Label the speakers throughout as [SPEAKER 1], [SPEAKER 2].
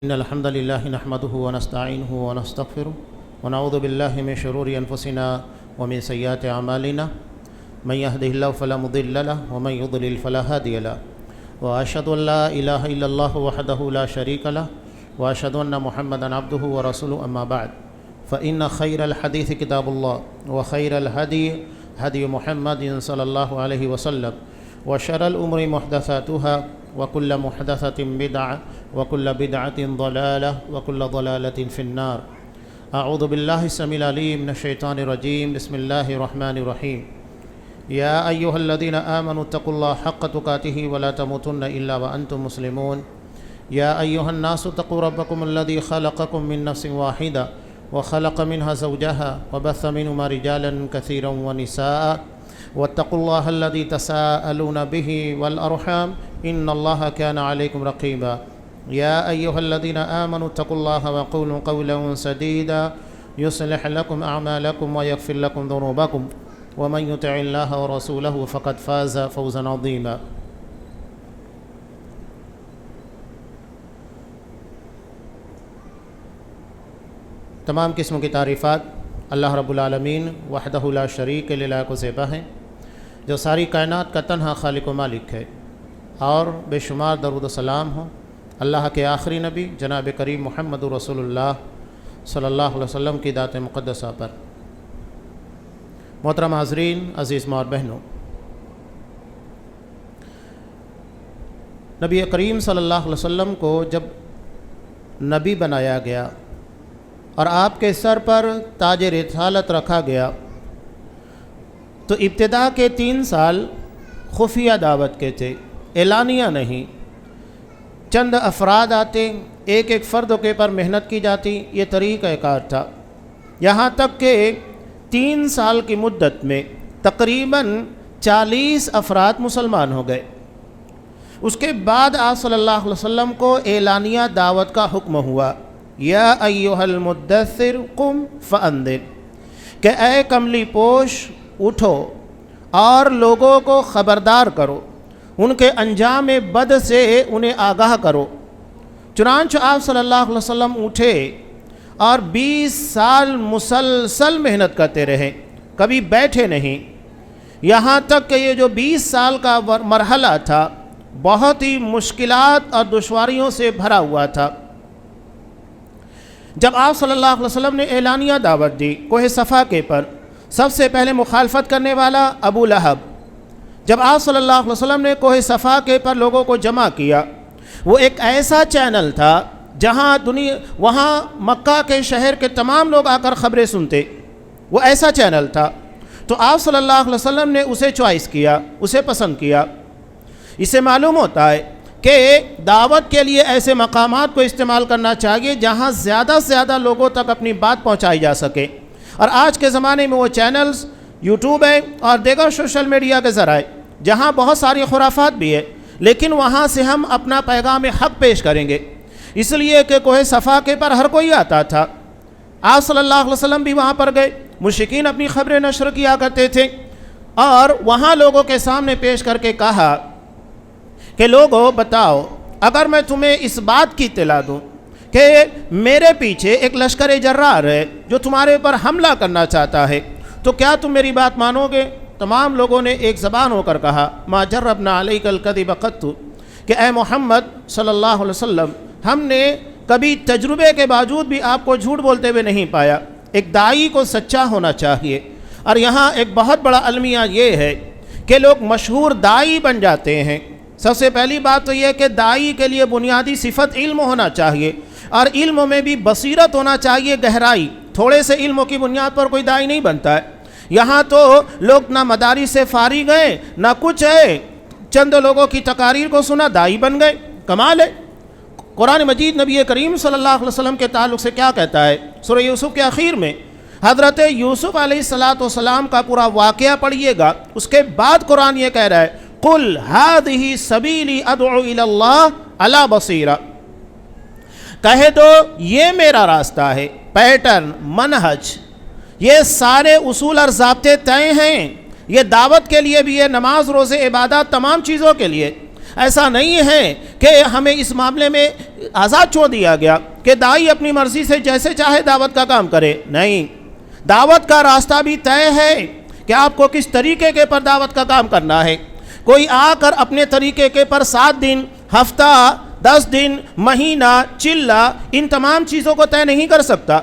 [SPEAKER 1] إن الحمد لله نحمده ونستعينه ونستغفره ونعوذ بالله من شرور أنفسنا ومن سيئات أعمالنا من يهده الله فلا مضل له ومن يضلل فلا هادي له وأشهد أن لا إله إلا الله وحده لا شريك له وأشهد أن محمدا عبده ورسوله أما بعد فإن خير الحديث كتاب الله وخير الهدي هدي محمد صلى الله عليه وسلم وشر الأمور محدثاتها وكل محدثة بدعة وكل بدعة ضلالة وكل ضلالة في النار أعوذ بالله السميع العليم من الشيطان الرجيم بسم الله الرحمن الرحيم يا أيها الذين آمنوا اتقوا الله حق تقاته ولا تموتن إلا وأنتم مسلمون يا أيها الناس اتقوا ربكم الذي خلقكم من نفس واحدة وخلق منها زوجها وبث منهما رجالا كثيرا ونساء واتقوا الله الذي تساءلون به والأرحام إن الله كان عليكم رقيبا يا أيها الذين آمنوا اتقوا الله وقولوا قولا سديدا يصلح لكم أعمالكم ويغفر لكم ذنوبكم ومن يطع الله ورسوله فقد فاز فوزا عظيما تمام قسم کی تعریفات اللہ رب العالمین وحدہ لا شریک کے لائق و زیبا ہیں جو ساری کائنات کا تنہا خالق و مالک ہے، اور بے شمار درود و سلام ہوں اللہ کے آخری نبی جناب کریم محمد رسول اللہ صلی اللہ علیہ وسلم کی ذات مقدسہ پر۔ محترم حاضرین، عزیز ماں اور بہنوں، نبی کریم صلی اللہ علیہ وسلم کو جب نبی بنایا گیا اور آپ کے سر پر تاج رسالت رکھا گیا تو ابتدا کے 3 سال خفیہ دعوت کے تھے، اعلانیہ نہیں۔ چند افراد آتے، ایک ایک فرد کے پر محنت کی جاتی، یہ طریقہ کار تھا، یہاں تک کہ 3 سال کی مدت میں تقریباً 40 افراد مسلمان ہو گئے۔ اس کے بعد آپ صلی اللہ علیہ وسلم کو اعلانیہ دعوت کا حکم ہوا، یا ایھا المدثر قم فانذر، کہ اے کملی پوش اٹھو اور لوگوں کو خبردار کرو، ان کے انجام بد سے انہیں آگاہ کرو۔ چنانچہ آپ صلی اللہ علیہ وسلم اٹھے اور 20 سال مسلسل محنت کرتے رہے، کبھی بیٹھے نہیں، یہاں تک کہ یہ جو 20 سال کا مرحلہ تھا بہت ہی مشکلات اور دشواریوں سے بھرا ہوا تھا۔ جب آپ صلی اللہ علیہ وسلم نے اعلانیہ دعوت دی کوہ صفا کے پر، سب سے پہلے مخالفت کرنے والا ابو لہب۔ جب آپ صلی اللہ علیہ وسلم نے کوہ صفا کے پر لوگوں کو جمع کیا، وہ ایک ایسا چینل تھا جہاں وہاں مکہ کے شہر کے تمام لوگ آ کر خبریں سنتے، وہ ایسا چینل تھا، تو آپ صلی اللہ علیہ وسلم نے اسے چوائس کیا، اسے پسند کیا۔ اس سے معلوم ہوتا ہے کہ دعوت کے لیے ایسے مقامات کو استعمال کرنا چاہیے جہاں زیادہ سے زیادہ لوگوں تک اپنی بات پہنچائی جا سکے، اور آج کے زمانے میں وہ چینلز یوٹیوب ہے اور دیگر سوشل میڈیا کے ذرائع جہاں بہت ساری خرافات بھی ہے، لیکن وہاں سے ہم اپنا پیغام حق پیش کریں گے، اس لیے کہ کوہ صفا کے پر ہر کوئی آتا تھا۔ آپ صلی اللہ علیہ وسلم بھی وہاں پر گئے، مشرکین اپنی خبریں نشر کیا کرتے تھے، اور وہاں لوگوں کے سامنے پیش کر کے کہا کہ لوگوں بتاؤ، اگر میں تمہیں اس بات کی اطلاع دوں کہ میرے پیچھے ایک لشکر جرار ہے جو تمہارے اوپر حملہ کرنا چاہتا ہے، تو کیا تم میری بات مانو گے؟ تمام لوگوں نے ایک زبان ہو کر کہا ما جربنا علیک الکذب قط، کہ اے محمد صلی اللہ علیہ وسلم، ہم نے کبھی تجربے کے باوجود بھی آپ کو جھوٹ بولتے ہوئے نہیں پایا۔ ایک داعی کو سچا ہونا چاہیے، اور یہاں ایک بہت بڑا المیہ یہ ہے کہ لوگ مشہور داعی بن جاتے ہیں۔ سب سے پہلی بات تو یہ کہ داعی کے لیے بنیادی صفت علم ہونا چاہیے، اور علم میں بھی بصیرت ہونا چاہیے، گہرائی۔ تھوڑے سے علم کی بنیاد پر کوئی داعی نہیں بنتا ہے۔ یہاں تو لوگ نہ مدارس سے فارغ گئے نہ کچھ ہے، چند لوگوں کی تقاریر کو سنا داعی بن گئے، کمال ہے۔ قرآن مجید نبی کریم صلی اللہ علیہ وسلم کے تعلق سے کیا کہتا ہے؟ سورہ یوسف کے آخر میں حضرت یوسف علیہ السلام کا پورا واقعہ پڑھیے گا، اس کے بعد قرآن یہ کہہ رہا ہے قُلْ هَذِهِ سَبِيلِي أَدْعُو إِلَى اللَّهِ عَلَى بَصِيرَةٍ، کہہ دو یہ میرا راستہ ہے، پیٹرن، منہج، یہ سارے اصول اور ضابطے طے ہیں، یہ دعوت کے لیے بھی ہے، نماز روزے عبادات تمام چیزوں کے لیے۔ ایسا نہیں ہے کہ ہمیں اس معاملے میں آزاد چھوڑ دیا گیا کہ داعی اپنی مرضی سے جیسے چاہے دعوت کا کام کرے، نہیں، دعوت کا راستہ بھی طے ہے کہ آپ کو کس طریقے کے پر دعوت کا کام کرنا ہے۔ کوئی آ کر اپنے طریقے کے پر 7 دن، ہفتہ، 10 دن، مہینہ، چلہ، ان تمام چیزوں کو طے نہیں کر سکتا۔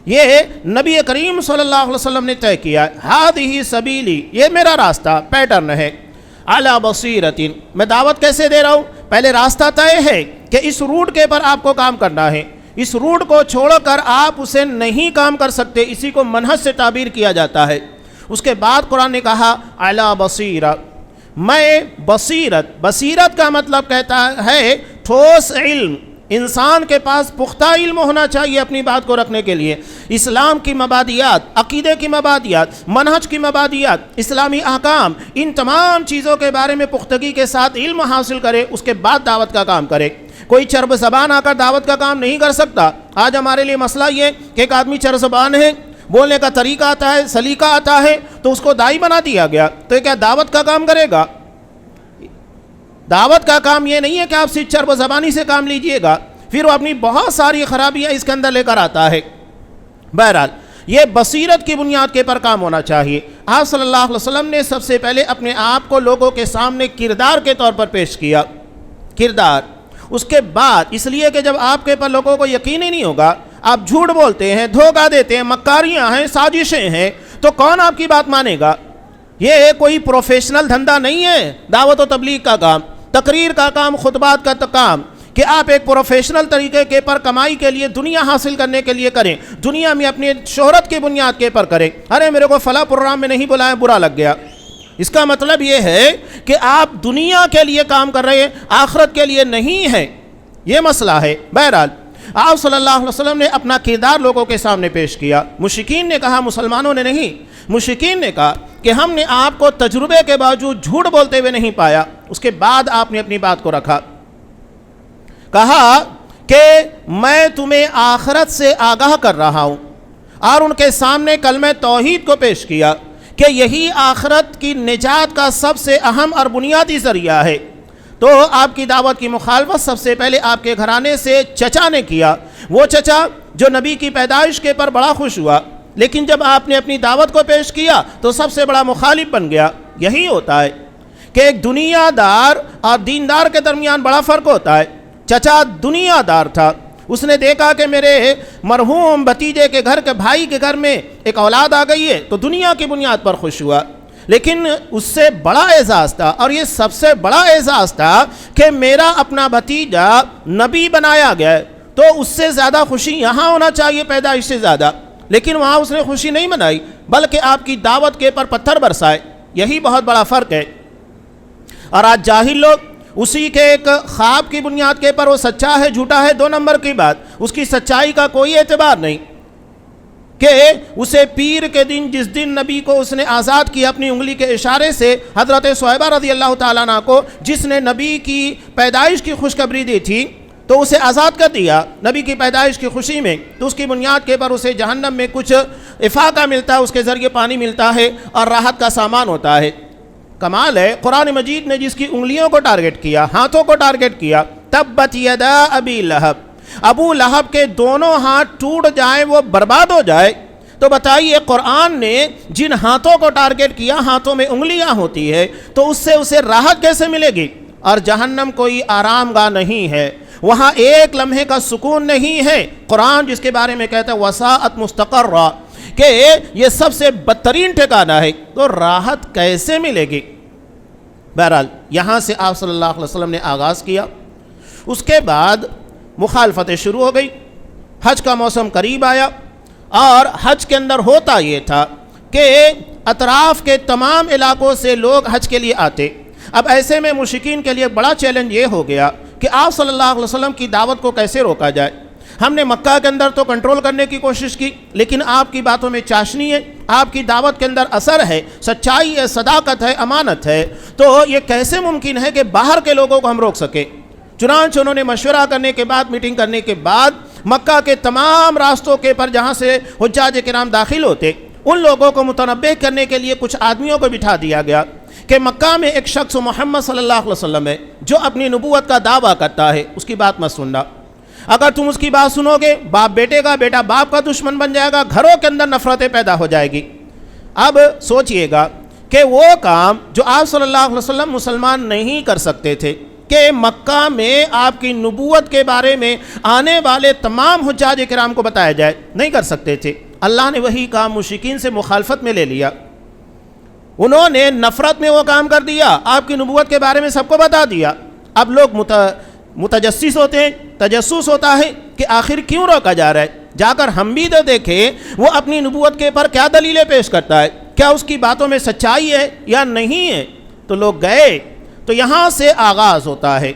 [SPEAKER 1] یہ نبی کریم صلی اللہ علیہ وسلم نے طے کیا، ہذہ سبیلی، یہ میرا راستہ، پیٹرن ہے، علی بصیرۃ، میں دعوت کیسے دے رہا ہوں؟ پہلے راستہ طے ہے کہ اس روٹ کے پر آپ کو کام کرنا ہے، اس روٹ کو چھوڑ کر آپ اسے نہیں کام کر سکتے، اسی کو منہج سے تعبیر کیا جاتا ہے۔ اس کے بعد قرآن نے کہا علی بصیرہ، میں بصیرت کا مطلب کہتا ہے ٹھوس علم، انسان کے پاس پختہ علم ہونا چاہیے اپنی بات کو رکھنے کے لیے، اسلام کی مبادیات، عقیدے کی مبادیات، منہج کی مبادیات، اسلامی احکام، ان تمام چیزوں کے بارے میں پختگی کے ساتھ علم حاصل کرے، اس کے بعد دعوت کا کام کرے۔ کوئی چرب زبان آ کر دعوت کا کام نہیں کر سکتا۔ آج ہمارے لیے مسئلہ یہ کہ ایک آدمی چرب زبان ہے، بولنے کا طریقہ آتا ہے، سلیقہ آتا ہے، تو اس کو داعی بنا دیا گیا، تو یہ کیا دعوت کا کام کرے گا؟ دعوت کا کام یہ نہیں ہے کہ آپ صرف چرب زبانی سے کام لیجئے گا، پھر وہ اپنی بہت ساری خرابیاں اس کے اندر لے کر آتا ہے۔ بہرحال یہ بصیرت کی بنیاد کے پر کام ہونا چاہیے۔ آپ صلی اللہ علیہ وسلم نے سب سے پہلے اپنے آپ کو لوگوں کے سامنے کردار کے طور پر پیش کیا، کردار۔ اس کے بعد اس لیے کہ جب آپ کے پر لوگوں کو یقین ہی نہیں ہوگا، آپ جھوٹ بولتے ہیں، دھوکہ دیتے ہیں، مکاریاں ہیں، سازشیں ہیں، تو کون آپ کی بات مانے گا؟ یہ کوئی پروفیشنل دھندا نہیں ہے دعوت و تبلیغ کا کام، تقریر کا کام، خطبات کا کام، کہ آپ ایک پروفیشنل طریقے کے پر کمائی کے لیے، دنیا حاصل کرنے کے لیے کریں، دنیا میں اپنی شہرت کی بنیاد کے پر کریں۔ ارے میرے کو فلاں پروگرام میں نہیں بلایا، برا لگ گیا۔ اس کا مطلب یہ ہے کہ آپ دنیا کے لیے کام کر رہے ہیں، آخرت کے لیے نہیں ہے، یہ مسئلہ ہے۔ بہرحال آپ صلی اللہ علیہ وسلم نے اپنا کردار لوگوں کے سامنے پیش کیا۔ مشرکین نے کہا، مسلمانوں نے نہیں، مشرکین نے کہا کہ ہم نے آپ کو تجربے کے باوجود جھوٹ بولتے ہوئے نہیں پایا۔ اس کے بعد آپ نے اپنی بات کو رکھا، کہا کہ میں تمہیں آخرت سے آگاہ کر رہا ہوں، اور ان کے سامنے کلمہ توحید کو پیش کیا کہ یہی آخرت کی نجات کا سب سے اہم اور بنیادی ذریعہ ہے۔ تو آپ کی دعوت کی مخالفت سب سے پہلے آپ کے گھرانے سے چچا نے کیا، وہ چچا جو نبی کی پیدائش کے پر بڑا خوش ہوا، لیکن جب آپ نے اپنی دعوت کو پیش کیا تو سب سے بڑا مخالف بن گیا۔ یہی ہوتا ہے کہ ایک دنیا دار اور دیندار کے درمیان بڑا فرق ہوتا ہے۔ چچا دنیا دار تھا، اس نے دیکھا کہ میرے مرحوم بھتیجے کے گھر کے بھائی کے گھر میں ایک اولاد آ گئی ہے، تو دنیا کی بنیاد پر خوش ہوا۔ لیکن اس سے بڑا اعزاز تھا، اور یہ سب سے بڑا اعزاز تھا کہ میرا اپنا بھتیجا نبی بنایا گیا ہے، تو اس سے زیادہ خوشی یہاں ہونا چاہیے پیدائش سے زیادہ، لیکن وہاں اس نے خوشی نہیں منائی بلکہ آپ کی دعوت کے پر پتھر برسائے۔ یہی بہت بڑا فرق ہے۔ اور آج جاہل لوگ اسی کے ایک خواب کی بنیاد کے پر وہ سچا ہے جھوٹا ہے 2 نمبر کی بات، اس کی سچائی کا کوئی اعتبار نہیں، کہ اسے پیر کے دن، جس دن نبی کو اس نے آزاد کیا اپنی انگلی کے اشارے سے، حضرت صہیبہ رضی اللہ تعالیٰ عنہ کو، جس نے نبی کی پیدائش کی خوشخبری دی تھی، تو اسے آزاد کر دیا نبی کی پیدائش کی خوشی میں، تو اس کی بنیاد کے پر اسے جہنم میں کچھ افاقہ ملتا ہے، اس کے ذریعے پانی ملتا ہے اور راحت کا سامان ہوتا ہے۔ کمال ہے، قرآن مجید نے جس کی انگلیوں کو ٹارگٹ کیا، ہاتھوں کو ٹارگٹ کیا، تبت یدا ابی لہب، ابو لہب کے دونوں ہاتھ ٹوٹ جائیں، وہ برباد ہو جائے، تو بتائیے قرآن نے جن ہاتھوں کو ٹارگٹ کیا، ہاتھوں میں انگلیاں ہوتی ہے، تو اس سے اسے راحت کیسے ملے گی؟ اور جہنم کوئی آرام گاہ نہیں ہے، وہاں ایک لمحے کا سکون نہیں ہے۔ قرآن جس کے بارے میں کہتا ہے وساعت مستقرہ، کہ یہ سب سے بدترین ٹھکانہ ہے، تو راحت کیسے ملے گی؟ بہرحال یہاں سے آپ صلی اللہ علیہ وسلم نے آغاز کیا۔ اس کے بعد مخالفتیں شروع ہو گئی، حج کا موسم قریب آیا، اور حج کے اندر ہوتا یہ تھا کہ اطراف کے تمام علاقوں سے لوگ حج کے لیے آتے۔ اب ایسے میں مشرکین کے لیے بڑا چیلنج یہ ہو گیا کہ آپ صلی اللہ علیہ وسلم کی دعوت کو کیسے روکا جائے۔ ہم نے مکہ کے اندر تو کنٹرول کرنے کی کوشش کی، لیکن آپ کی باتوں میں چاشنی ہے، آپ کی دعوت کے اندر اثر ہے، سچائی ہے، صداقت ہے، امانت ہے، تو یہ کیسے ممکن ہے کہ باہر کے لوگوں کو ہم روک سکیں؟ چنانچہ انہوں نے مشورہ کرنے کے بعد، میٹنگ کرنے کے بعد، مکہ کے تمام راستوں کے پر جہاں سے حجاج کرام داخل ہوتے، ان لوگوں کو متنبہ کرنے کے لیے کچھ آدمیوں کو بٹھا دیا گیا کہ مکہ میں ایک شخص محمد صلی اللہ علیہ وسلم ہے جو اپنی نبوت کا دعویٰ کرتا ہے، اس کی بات مت سننا۔ اگر تم اس کی بات سنو گے، باپ بیٹے کا، بیٹا باپ کا دشمن بن جائے گا، گھروں کے اندر نفرتیں پیدا ہو جائے گی۔ اب سوچئے گا کہ وہ کام جو آپ صلی اللہ علیہ وسلم مسلمان نہیں کر سکتے تھے کہ مکہ میں آپ کی نبوت کے بارے میں آنے والے تمام حجاج کرام کو بتایا جائے، نہیں کر سکتے تھے۔ اللہ نے وہی کام مشرکین سے مخالفت میں لے لیا، انہوں نے نفرت میں وہ کام کر دیا، آپ کی نبوت کے بارے میں سب کو بتا دیا۔ اب لوگ متجسس ہوتے ہیں، تجسس ہوتا ہے کہ آخر کیوں روکا جا رہا ہے، جا کر ہم بھی تو دیکھیں وہ اپنی نبوت کے پر کیا دلیلیں پیش کرتا ہے، کیا اس کی باتوں میں سچائی ہے یا نہیں ہے۔ تو لوگ گئے، تو یہاں سے آغاز ہوتا ہے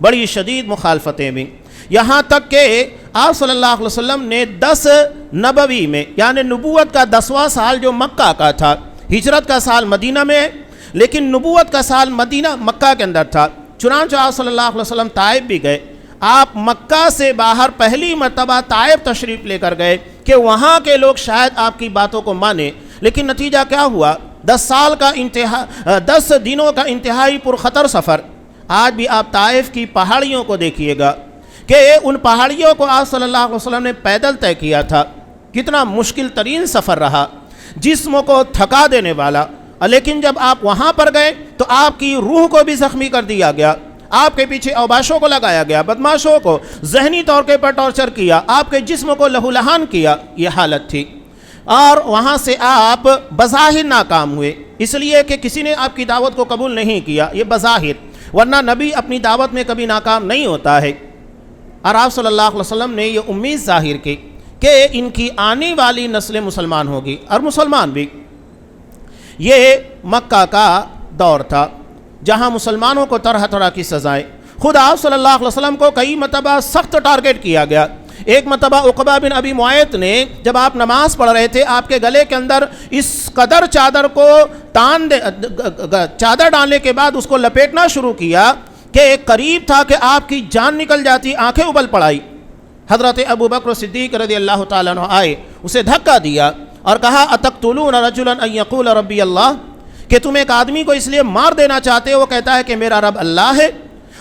[SPEAKER 1] بڑی شدید مخالفتیں بھی، یہاں تک کہ آپ صلی اللہ علیہ وسلم نے 10 نبوی میں یعنی نبوت کا 10واں سال جو مکہ کا تھا، ہجرت کا سال مدینہ میں ہے لیکن نبوت کا سال مکہ کے اندر تھا، چنانچہ آپ صلی اللہ علیہ وسلم طائف بھی گئے۔ آپ مکہ سے باہر پہلی مرتبہ طائف تشریف لے کر گئے کہ وہاں کے لوگ شاید آپ کی باتوں کو مانیں، لیکن نتیجہ کیا ہوا؟ 10 دنوں کا انتہائی پرخطر سفر۔ آج بھی آپ طائف کی پہاڑیوں کو دیکھیے گا کہ ان پہاڑیوں کو آپ صلی اللہ علیہ وسلم نے پیدل طے کیا تھا، کتنا مشکل ترین سفر رہا، جسم کو تھکا دینے والا، لیکن جب آپ وہاں پر گئے تو آپ کی روح کو بھی زخمی کر دیا گیا، آپ کے پیچھے اوباشوں کو لگایا گیا، بدماشوں کو ذہنی طور پر ٹارچر کیا، آپ کے جسم کو لہو لہان کیا، یہ حالت تھی۔ اور وہاں سے آپ بظاہر ناکام ہوئے، اس لیے کہ کسی نے آپ کی دعوت کو قبول نہیں کیا، یہ بظاہر، ورنہ نبی اپنی دعوت میں کبھی ناکام نہیں ہوتا ہے۔ اور آپ صلی اللہ علیہ وسلم نے یہ امید ظاہر کی کہ ان کی آنے والی نسل مسلمان ہوگی، اور مسلمان بھی۔ یہ مکہ کا دور تھا جہاں مسلمانوں کو طرح طرح کی سزائیں، خود آپ صلی اللہ علیہ وسلم کو کئی مرتبہ سخت ٹارگٹ کیا گیا۔ ایک مرتبہ عقبہ بن ابی معیط نے جب آپ نماز پڑھ رہے تھے، آپ کے گلے کے اندر اس قدر چادر ڈالنے کے بعد اس کو لپیٹنا شروع کیا کہ قریب تھا کہ آپ کی جان نکل جاتی، آنکھیں ابل پڑائی۔ حضرت ابو بکر صدیق رضی اللہ تعالیٰ عنہ آئے، اسے دھکا دیا اور کہا اتقتلون رجلا ان یقول ربی اللہ، کہ تم ایک آدمی کو اس لیے مار دینا چاہتے ہو وہ کہتا ہے کہ میرا رب اللہ ہے،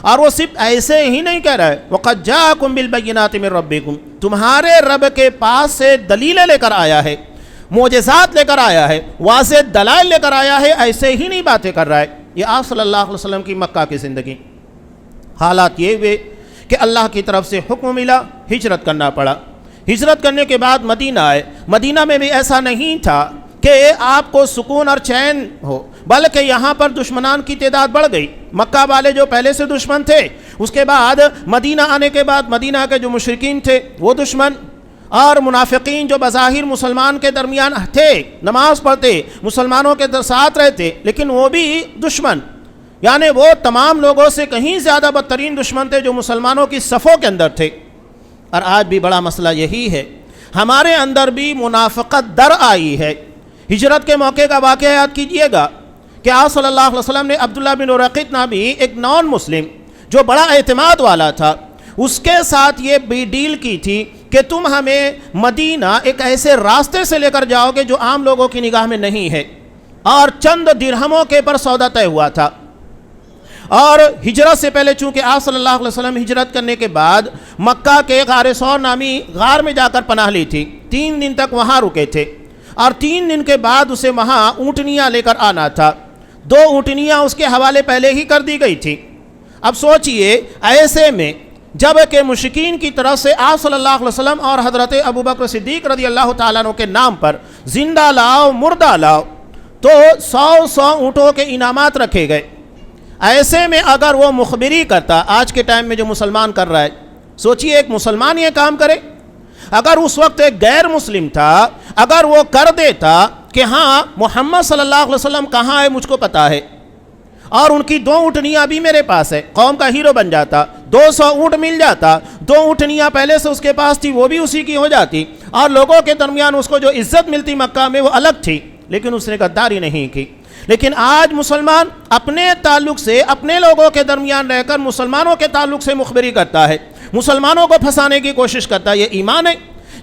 [SPEAKER 1] اور وہ صرف ایسے ہی نہیں کہہ رہا ہے، وَقَدْ جَاءَكُمْ بِالْبَيِّنَاتِ مِنْ رَبِّكُمْ، تمہارے رب کے پاس سے دلیلیں لے کر آیا ہے، معجزات لے کر آیا ہے، واضح دلائل لے کر آیا ہے، ایسے ہی نہیں باتیں کر رہا ہے۔ یہ آپ صلی اللہ علیہ وسلم کی مکہ کی زندگی۔ حالات یہ ہوئے کہ اللہ کی طرف سے حکم ملا، ہجرت کرنا پڑا۔ ہجرت کرنے کے بعد مدینہ آئے، مدینہ میں بھی ایسا نہیں تھا کہ آپ کو سکون اور چین ہو، بلکہ یہاں پر دشمنان کی تعداد بڑھ گئی۔ مکہ والے جو پہلے سے دشمن تھے، اس کے بعد مدینہ آنے کے بعد مدینہ کے جو مشرکین تھے وہ دشمن، اور منافقین جو بظاہر مسلمان کے درمیان تھے، نماز پڑھتے، مسلمانوں کے ساتھ رہتے، لیکن وہ بھی دشمن، یعنی وہ تمام لوگوں سے کہیں زیادہ بدترین دشمن تھے جو مسلمانوں کی صفوں کے اندر تھے۔ اور آج بھی بڑا مسئلہ یہی ہے، ہمارے اندر بھی منافقت در آئی ہے۔ ہجرت کے موقع کا واقعہ یاد کیجئے گا کہ آپ صلی اللہ علیہ وسلم نے عبداللہ بن ارقط نامی ایک نان مسلم جو بڑا اعتماد والا تھا، اس کے ساتھ یہ بھی ڈیل کی تھی کہ تم ہمیں مدینہ ایک ایسے راستے سے لے کر جاؤ گے جو عام لوگوں کی نگاہ میں نہیں ہے، اور چند درہموں کے پر سودا طے ہوا تھا۔ اور ہجرت سے پہلے چونکہ آپ صلی اللہ علیہ وسلم ہجرت کرنے کے بعد مکہ کے غار ثور نامی غار میں جا کر پناہ لی تھی، 3 دن تک وہاں رکے تھے، اور 3 دن کے بعد اسے وہاں اونٹنیاں لے کر آنا تھا۔ 2 اونٹنیاں اس کے حوالے پہلے ہی کر دی گئی تھی۔ اب سوچئے ایسے میں جب کہ مشرکین کی طرف سے آپ صلی اللہ علیہ وسلم اور حضرت ابو بکر صدیق رضی اللہ تعالیٰ عنہ کے نام پر زندہ لاؤ مردہ لاؤ، تو 100 اونٹوں کے انعامات رکھے گئے۔ ایسے میں اگر وہ مخبری کرتا، آج کے ٹائم میں جو مسلمان کر رہا ہے، سوچئے ایک مسلمان یہ کام کرے، اگر اس وقت ایک غیر مسلم تھا، اگر وہ کر دیتا کہ ہاں محمد صلی اللہ علیہ وسلم کہاں ہے مجھ کو پتا ہے، اور ان کی 2 اونٹنیاں بھی میرے پاس ہے، قوم کا ہیرو بن جاتا، 200 اونٹ مل جاتا، 2 اونٹنیاں پہلے سے اس کے پاس تھی وہ بھی اسی کی ہو جاتی، اور لوگوں کے درمیان اس کو جو عزت ملتی مکہ میں وہ الگ تھی، لیکن اس نے غداری نہیں کی۔ لیکن آج مسلمان اپنے تعلق سے اپنے لوگوں کے درمیان رہ کر مسلمانوں کے تعلق سے مخبری کرتا ہے، مسلمانوں کو پھنسانے کی کوشش کرتا ہے۔ یہ ایمان ہے؟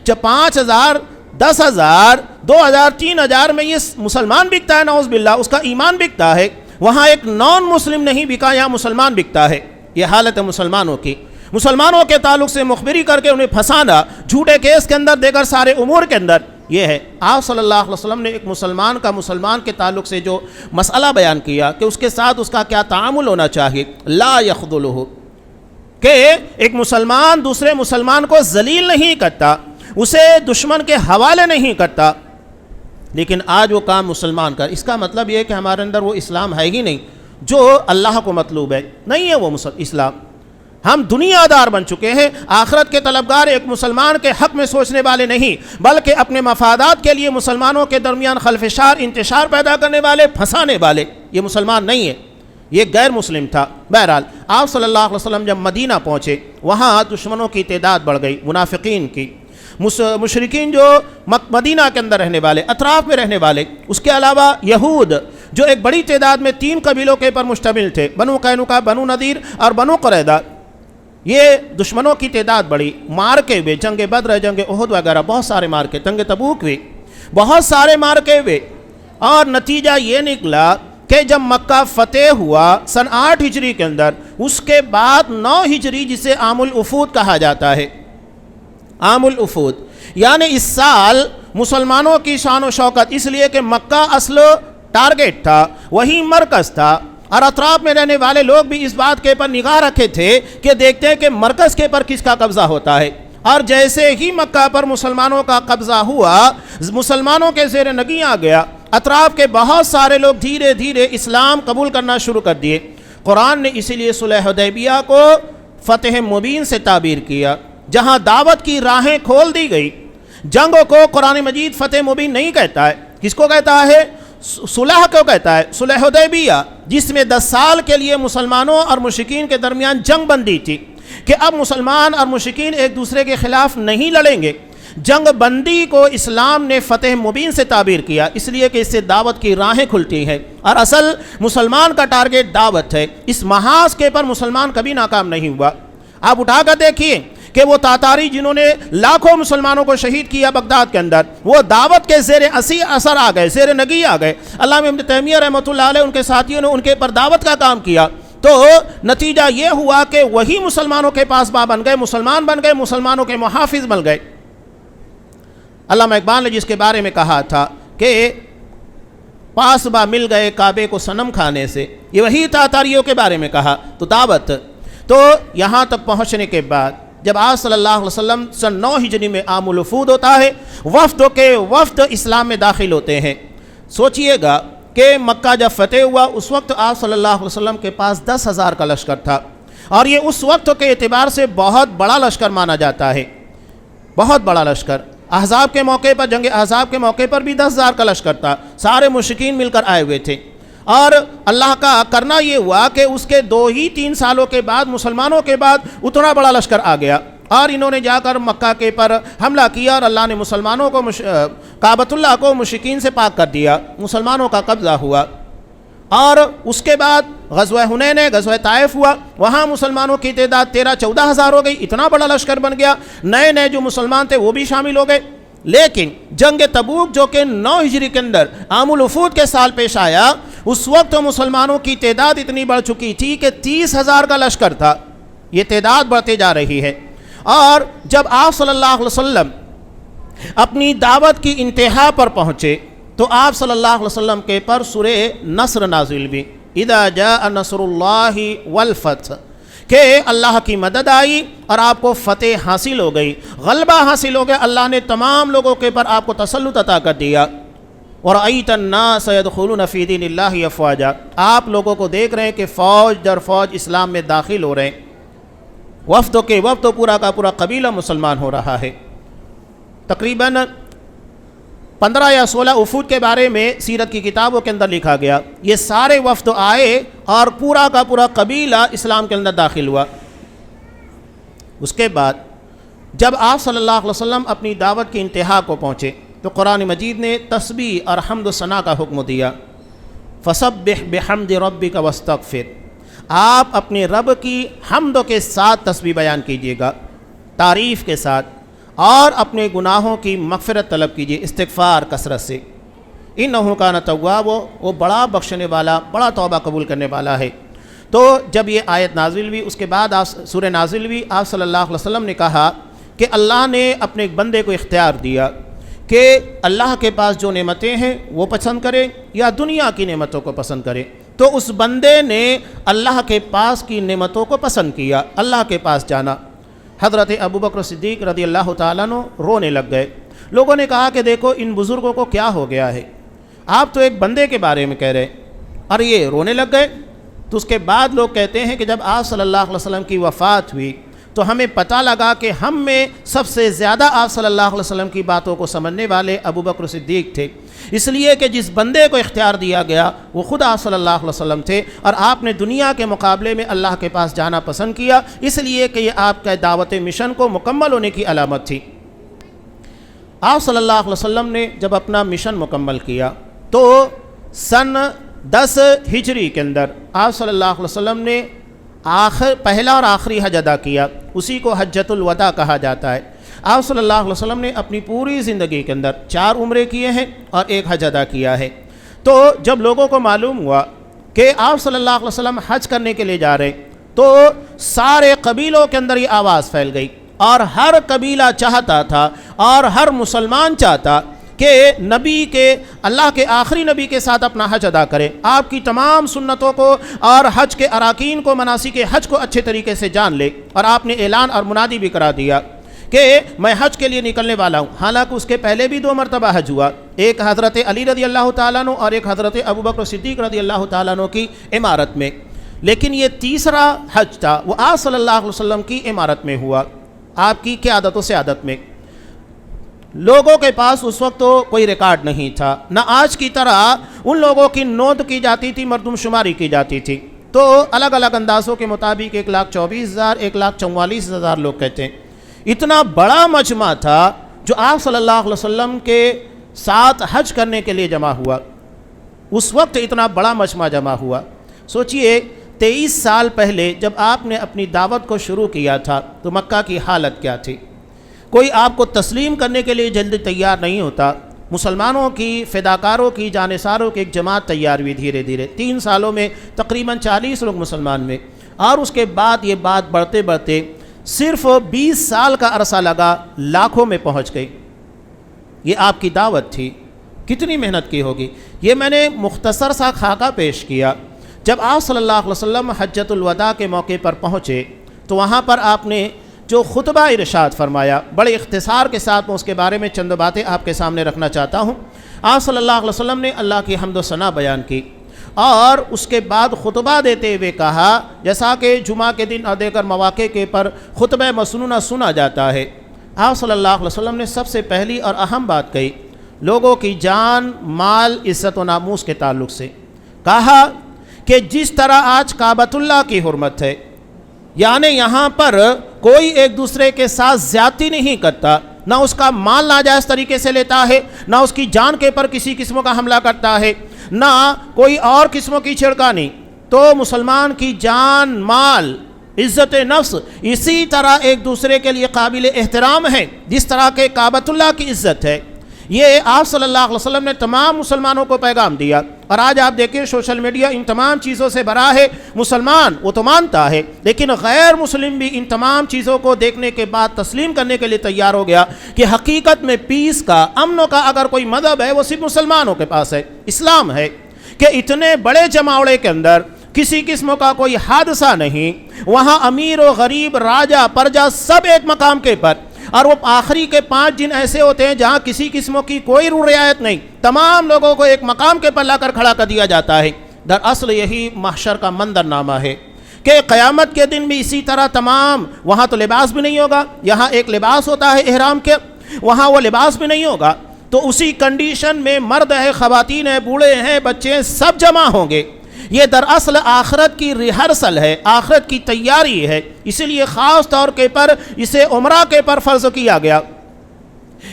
[SPEAKER 1] جب 5000 10,000 2,000 3,000 میں یہ مسلمان بکتا ہے، نعوذ باللہ، اس کا ایمان بکتا ہے، وہاں ایک نان مسلم نہیں بکا، یہاں مسلمان بکتا ہے۔ یہ حالت ہے مسلمانوں کی، مسلمانوں کے تعلق سے مخبری کر کے انہیں پھنسانا، جھوٹے کیس کے اندر، دیگر سارے امور کے اندر، یہ ہے۔ آپ صلی اللہ علیہ وسلم نے ایک مسلمان کے تعلق سے جو مسئلہ بیان کیا کہ اس کے ساتھ اس کا کیا تعامل ہونا چاہیے، لا یخذلہ، کہ ایک مسلمان دوسرے مسلمان کو ذلیل نہیں کرتا، اسے دشمن کے حوالے نہیں کرتا، لیکن آج وہ کام مسلمان کا، اس کا مطلب یہ ہے کہ ہمارے اندر وہ اسلام ہے ہی نہیں جو اللہ کو مطلوب ہے، نہیں ہے وہ اسلام۔ ہم دنیا دار بن چکے ہیں، آخرت کے طلبگار ایک مسلمان کے حق میں سوچنے والے نہیں، بلکہ اپنے مفادات کے لیے مسلمانوں کے درمیان خلفشار، انتشار پیدا کرنے والے، پھنسانے والے، یہ مسلمان نہیں ہے، یہ غیر مسلم تھا۔ بہرحال آپ صلی اللہ علیہ وسلم جب مدینہ پہنچے، وہاں دشمنوں کی تعداد بڑھ گئی، منافقین کی، مشرکین جو مدینہ کے اندر رہنے والے، اطراف میں رہنے والے، اس کے علاوہ یہود جو ایک بڑی تعداد میں 3 قبیلوں کے پر مشتمل تھے، بنو قینقاع، بنو نذیر اور بنو قریظہ، یہ دشمنوں کی تعداد بڑی، مارکے ہوئے، جنگ بدر، جنگ احد وغیرہ، بہت سارے مارکے، جنگ تبوک ہوئے، بہت سارے مارکے ہوئے، اور نتیجہ یہ نکلا کہ جب مکہ فتح ہوا سن 8 ہجری کے اندر، اس کے بعد 9 ہجری جسے عام الوفود کہا جاتا ہے، عام الوفود، یعنی اس سال مسلمانوں کی شان و شوکت، اس لیے کہ مکہ اصل ٹارگٹ تھا، وہی مرکز تھا، اور اطراف میں رہنے والے لوگ بھی اس بات کے پر نگاہ رکھے تھے کہ دیکھتے ہیں کہ مرکز کے پر کس کا قبضہ ہوتا ہے، اور جیسے ہی مکہ پر مسلمانوں کا قبضہ ہوا، مسلمانوں کے زیر نگیں آ گیا، اطراف کے بہت سارے لوگ دھیرے دھیرے اسلام قبول کرنا شروع کر دیے۔ قرآن نے اسی لیے صلح حدیبیہ کو فتح مبین سے تعبیر کیا، جہاں دعوت کی راہیں کھول دی گئی۔ جنگوں کو قرآن مجید فتح مبین نہیں کہتا ہے، کس کو کہتا ہے؟ صلح کو کہتا ہے، صلح حدیبیہ، جس میں 10 سال کے لیے مسلمانوں اور مشرکین کے درمیان جنگ بندی تھی کہ اب مسلمان اور مشرکین ایک دوسرے کے خلاف نہیں لڑیں گے۔ جنگ بندی کو اسلام نے فتح مبین سے تعبیر کیا، اس لیے کہ اس سے دعوت کی راہیں کھلتی ہیں، اور اصل مسلمان کا ٹارگٹ دعوت ہے، اس محاذ کے پر مسلمان کبھی ناکام نہیں ہوا۔ آپ اٹھا کر دیکھیے کہ وہ تاتاری جنہوں نے لاکھوں مسلمانوں کو شہید کیا بغداد کے اندر، وہ دعوت کے زیر اثر آ گئے، زیر نگی آ گئے۔ علامہ ابن تیمیہ رحمۃ اللہ علیہ، ان کے ساتھیوں نے ان کے پر دعوت کا کام کیا، تو نتیجہ یہ ہوا کہ وہی مسلمانوں کے پاسباں بن گئے، مسلمان بن گئے، مسلمانوں کے محافظ بن گئے۔ علامہ اقبال نے جس کے بارے میں کہا تھا کہ پاسباں مل گئے کعبے کو صنم کھانے سے، یہ وہی تاتاریوں کے بارے میں کہا۔ تو دعوت، تو یہاں تک پہنچنے کے بعد جب آپ صلی اللہ علیہ وسلم سن 9 ہجری میں عام الوفود ہوتا ہے، وفدوں کے وفد اسلام میں داخل ہوتے ہیں۔ سوچئے گا کہ مکہ جب فتح ہوا، اس وقت آپ صلی اللہ علیہ وسلم کے پاس 10,000 کا لشکر تھا، اور یہ اس وقت کے اعتبار سے بہت بڑا لشکر مانا جاتا ہے، بہت بڑا لشکر۔ احزاب کے موقع پر، جنگ احزاب کے موقع پر بھی 10,000 کا لشکر تھا، سارے مشرکین مل کر آئے ہوئے تھے، اور اللہ کا کرنا یہ ہوا کہ اس کے 2 ہی 3 سالوں کے بعد، مسلمانوں کے بعد اتنا بڑا لشکر آ گیا، اور انہوں نے جا کر مکہ کے پر حملہ کیا، اور اللہ نے مسلمانوں کو کعبۃ اللہ کو مشرکین سے پاک کر دیا، مسلمانوں کا قبضہ ہوا۔ اور اس کے بعد غزوہ حنین ہے، غزوہ طائف ہوا، وہاں مسلمانوں کی تعداد 13-14 ہزار ہو گئی، اتنا بڑا لشکر بن گیا، نئے جو مسلمان تھے وہ بھی شامل ہو گئے۔ لیکن جنگ تبوک جو کہ 9 ہجری کے اندر عام الوفود کے سال پیش آیا، اس وقت مسلمانوں کی تعداد اتنی بڑھ چکی تھی کہ 30,000 کا لشکر تھا، یہ تعداد بڑھتے جا رہی ہے۔ اور جب آپ صلی اللہ علیہ وسلم اپنی دعوت کی انتہا پر پہنچے تو آپ صلی اللہ علیہ وسلم کے پر سورہ نصر نازل ہوئی، اذا جاء نصر اللہ والفتح، کہ اللہ کی مدد آئی اور آپ کو فتح حاصل ہو گئی، غلبہ حاصل ہو گیا، اللہ نے تمام لوگوں کے پر آپ کو تسلط عطا کر دیا۔ وَرَأَيْتَ النَّاسَ يَدْخُلُونَ فِي دِينِ اللَّهِ أَفْوَاجًا، آپ لوگوں کو دیکھ رہے ہیں کہ فوج در فوج اسلام میں داخل ہو رہے ہیں، وفدوں کے وفد پورا کا پورا قبیلہ مسلمان ہو رہا ہے۔ تقریباً 15 یا 16 وفود کے بارے میں سیرت کی کتابوں کے اندر لکھا گیا، یہ سارے وفد آئے اور پورا کا پورا قبیلہ اسلام کے اندر داخل ہوا۔ اس کے بعد جب آپ صلی اللہ علیہ وسلم اپنی دعوت کی انتہا کو پہنچے تو قرآن مجید نے تسبیح اور حمد و ثنا کا حکم دیا، فسبح بحمد ربک واستغفر، آپ اپنے رب کی حمد کے ساتھ تسبیح بیان کیجیے گا، تعریف کے ساتھ، اور اپنے گناہوں کی مغفرت طلب کیجیے استغفار کثرت سے۔ انہ کان تواب، وہ بڑا بخشنے والا، بڑا توبہ قبول کرنے والا ہے۔ تو جب یہ آیت نازل ہوئی، اس کے بعد سورہ نازل ہوئی، آپ صلی اللہ علیہ وسلم نے کہا کہ اللہ نے اپنے ایک بندے کو اختیار دیا کہ اللہ کے پاس جو نعمتیں ہیں وہ پسند کرے یا دنیا کی نعمتوں کو پسند کرے۔ تو اس بندے نے اللہ کے پاس کی نعمتوں کو پسند کیا، اللہ کے پاس جانا۔ حضرت ابوبکر صدیق رضی اللہ تعالیٰ عنہ رونے لگ گئے۔ لوگوں نے کہا کہ دیکھو ان بزرگوں کو کیا ہو گیا ہے، آپ تو ایک بندے کے بارے میں کہہ رہے اور یہ رونے لگ گئے۔ تو اس کے بعد لوگ کہتے ہیں کہ جب آپ صلی اللہ علیہ وسلم کی وفات ہوئی تو ہمیں پتہ لگا کہ ہم میں سب سے زیادہ آپ صلی اللہ علیہ وسلم کی باتوں کو سمجھنے والے ابوبکر صدیق تھے، اس لیے کہ جس بندے کو اختیار دیا گیا وہ خود آپ صلی اللہ علیہ وسلم تھے، اور آپ نے دنیا کے مقابلے میں اللہ کے پاس جانا پسند کیا، اس لیے کہ یہ آپ کا دعوت مشن کو مکمل ہونے کی علامت تھی۔ آپ صلی اللہ علیہ وسلم نے جب اپنا مشن مکمل کیا تو سن 10 ہجری کے اندر آپ صلی اللہ علیہ وسلم نے پہلا اور آخری حج ادا کیا، اسی کو حجۃ الوداع کہا جاتا ہے۔ آپ صلی اللہ علیہ وسلم نے اپنی پوری زندگی کے اندر 4 عمرے کیے ہیں اور 1 حج ادا کیا ہے۔ تو جب لوگوں کو معلوم ہوا کہ آپ صلی اللہ علیہ وسلم حج کرنے کے لیے جا رہے تو سارے قبیلوں کے اندر یہ آواز پھیل گئی، اور ہر قبیلہ چاہتا تھا اور ہر مسلمان چاہتا کہ نبی کے اللہ کے آخری نبی کے ساتھ اپنا حج ادا کرے، آپ کی تمام سنتوں کو اور حج کے اراکین کو، مناسک حج کو اچھے طریقے سے جان لے۔ اور آپ نے اعلان اور منادی بھی کرا دیا کہ میں حج کے لیے نکلنے والا ہوں۔ حالانکہ اس کے پہلے بھی 2 مرتبہ حج ہوا، ایک حضرت علی رضی اللہ تعالیٰ عنہ اور ایک حضرت ابوبکر صدیق رضی اللہ تعالیٰ عنہ کی عمارت میں، لیکن یہ تیسرا حج تھا وہ آپ صلی اللہ علیہ وسلم کی عمارت میں ہوا، آپ کی قیادت و سیادت میں۔ لوگوں کے پاس اس وقت تو کوئی ریکارڈ نہیں تھا، نہ آج کی طرح ان لوگوں کی نوٹ کی جاتی تھی، مردم شماری کی جاتی تھی۔ تو الگ الگ اندازوں کے مطابق 1,24,000 1,44,000 لوگ کہتے ہیں۔ اتنا بڑا مجمع تھا جو آپ صلی اللہ علیہ وسلم کے ساتھ حج کرنے کے لیے جمع ہوا، اس وقت اتنا بڑا مجمع جمع ہوا۔ سوچئے 23 سال پہلے جب آپ نے اپنی دعوت کو شروع کیا تھا تو مکہ کی حالت کیا تھی؟ کوئی آپ کو تسلیم کرنے کے لیے جلدی تیار نہیں ہوتا۔ مسلمانوں کی، فداکاروں کی، جانثاروں کی ایک جماعت تیار ہوئی دھیرے دھیرے، 3 سالوں میں تقریباً 40 لوگ مسلمان میں، اور اس کے بعد یہ بات بڑھتے بڑھتے صرف 20 سال کا عرصہ لگا، لاکھوں میں پہنچ گئی۔ یہ آپ کی دعوت تھی، کتنی محنت کی ہوگی۔ یہ میں نے مختصر سا خاکہ پیش کیا۔ جب آپ صلی اللہ علیہ وسلم حجۃ الوداع کے موقع پر پہنچے تو وہاں پر آپ نے جو خطبہ ارشاد فرمایا، بڑے اختصار کے ساتھ میں اس کے بارے میں چند باتیں آپ کے سامنے رکھنا چاہتا ہوں۔ آپ صلی اللہ علیہ وسلم نے اللہ کی حمد و ثنا بیان کی، اور اس کے بعد خطبہ دیتے ہوئے کہا، جیسا کہ جمعہ کے دن اور دیگر مواقع کے پر خطبہ مسنونہ سنا جاتا ہے، آپ صلی اللہ علیہ وسلم نے سب سے پہلی اور اہم بات کہی لوگوں کی جان، مال، عزت و ناموس کے تعلق سے۔ کہا کہ جس طرح آج کعبۃ اللہ کی حرمت ہے، یعنی یہاں پر کوئی ایک دوسرے کے ساتھ زیادتی نہیں کرتا، نہ اس کا مال ناجائز طریقے سے لیتا ہے، نہ اس کی جان کے پر کسی قسم کا حملہ کرتا ہے، نہ کوئی اور قسموں کی چھڑکانی، تو مسلمان کی جان، مال، عزت نفس اسی طرح ایک دوسرے کے لیے قابل احترام ہے جس طرح کہ کعبۃ اللہ کی عزت ہے۔ یہ آپ صلی اللہ علیہ وسلم نے تمام مسلمانوں کو پیغام دیا، اور آج آپ دیکھیں سوشل میڈیا ان تمام چیزوں سے بھرا ہے۔ مسلمان وہ تو مانتا ہے، لیکن غیر مسلم بھی ان تمام چیزوں کو دیکھنے کے بعد تسلیم کرنے کے لیے تیار ہو گیا کہ حقیقت میں پیس کا، امنوں کا اگر کوئی مذہب ہے وہ صرف مسلمانوں کے پاس ہے، اسلام ہے، کہ اتنے بڑے جماوڑے کے اندر کسی قسم کا کوئی حادثہ نہیں، وہاں امیر و غریب، راجہ پرجا سب ایک مقام کے پر، اور وہ آخری کے 5 دن ایسے ہوتے ہیں جہاں کسی قسم کی کوئی رعایت نہیں، تمام لوگوں کو ایک مقام کے پر لا کر کھڑا کر دیا جاتا ہے۔ دراصل یہی محشر کا منظرنامہ ہے کہ قیامت کے دن بھی اسی طرح تمام، وہاں تو لباس بھی نہیں ہوگا، یہاں ایک لباس ہوتا ہے احرام کے، وہاں وہ لباس بھی نہیں ہوگا، تو اسی کنڈیشن میں مرد ہے، خواتین ہیں، بوڑھے ہیں، بچے ہیں، سب جمع ہوں گے۔ یہ دراصل آخرت کی ریہرسل ہے، آخرت کی تیاری ہے، اسی لیے خاص طور کے پر اسے عمرہ کے پر فرض کیا گیا،